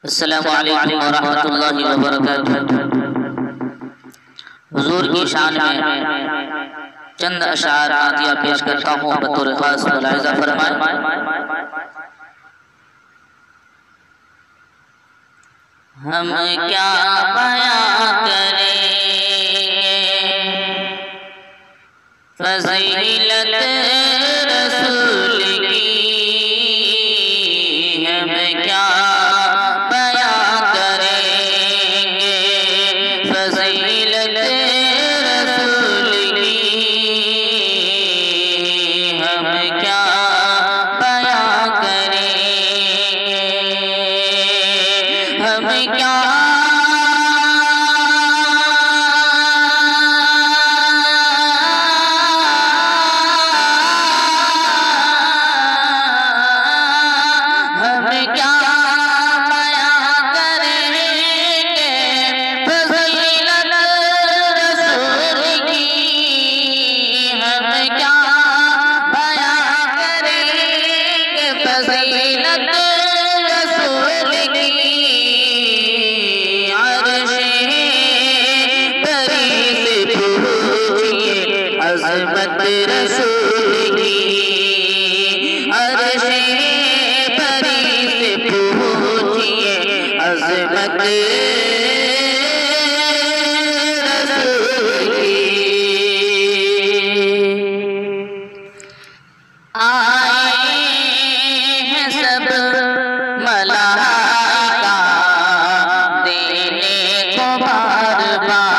अस्सलामु अलैकुम व रहमतुल्लाहि व बरकातुहू। हुजूर की शान में चंद अशार आतिया पेश करता हूँ बतौर खास मुलाहिज़ा फरमाएं। हम क्या बयां करें फ़ज़ीलत रसूल की, हम क्या बयां करेंगे फ़ज़ीलत रसूल की, हम क्या बयां करेंगे, हम क्या अज़मत रसूल की, अर्शे परी से पूछिए अज़मत रसूल की। आए हैं सब मलाइका देने को बार बार,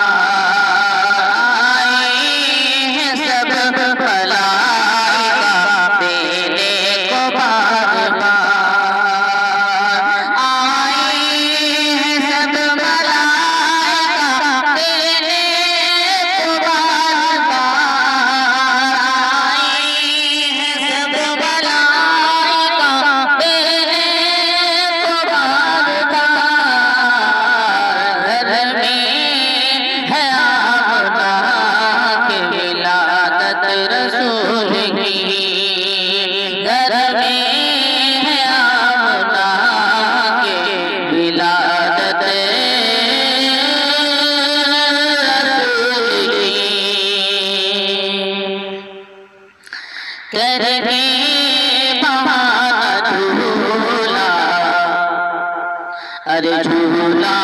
करके बहाना झूला, अरे झूला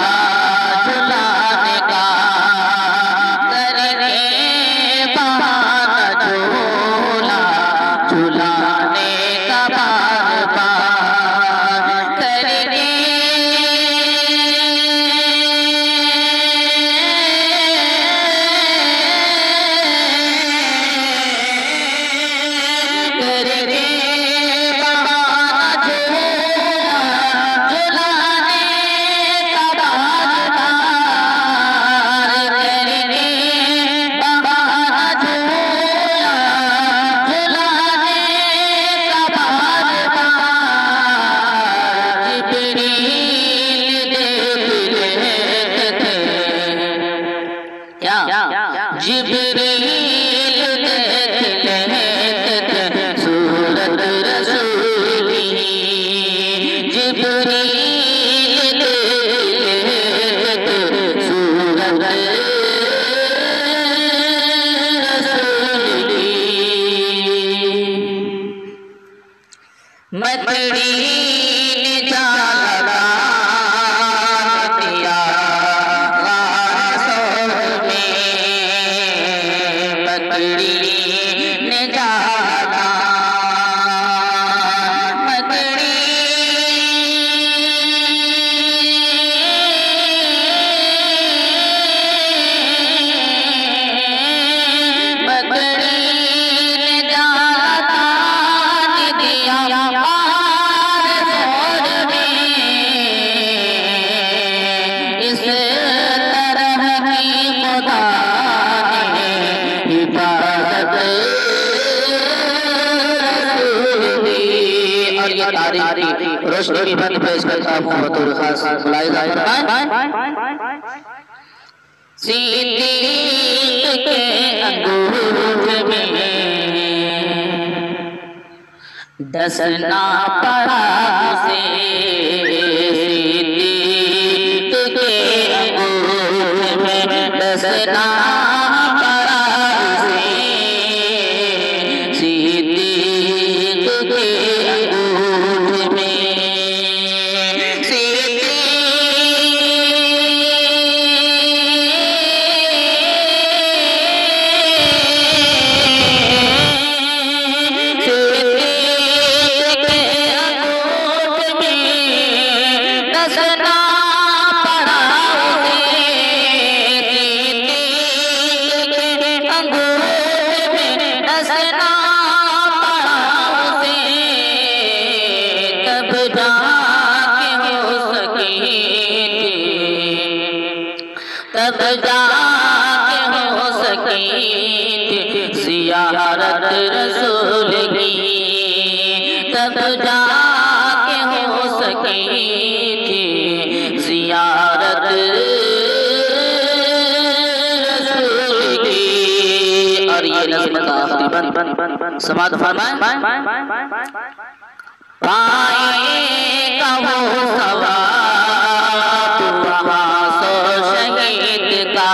झुलाने का, करके बहाना झूला झुलाने का बार बार, करके जिब्रील देख लेते थे सूरत रसूल की, जिब्रील देख लेते थे सूरत रसूल की। मकड़ी ने जाला दिया ने जाना, मकड़ी ने जाना दिया इस तरह की खुदा रोशनी की बंद पेश करता हूँ बतौर खास मुलाहिज़ा फरमाएं। सिद्दीक़ के अंगूठे में डसना पड़ा से, जाके हो सकी थी, तब जाके हो सकी थी ज़ियारत रसूल की, तब जाके हो सकी थी ज़ियारत रसूल की। और ये नज़्म का आखिरी बंद समाअत फरमाएं। पाएगा वो सवाब वहाँ सो शहीद का,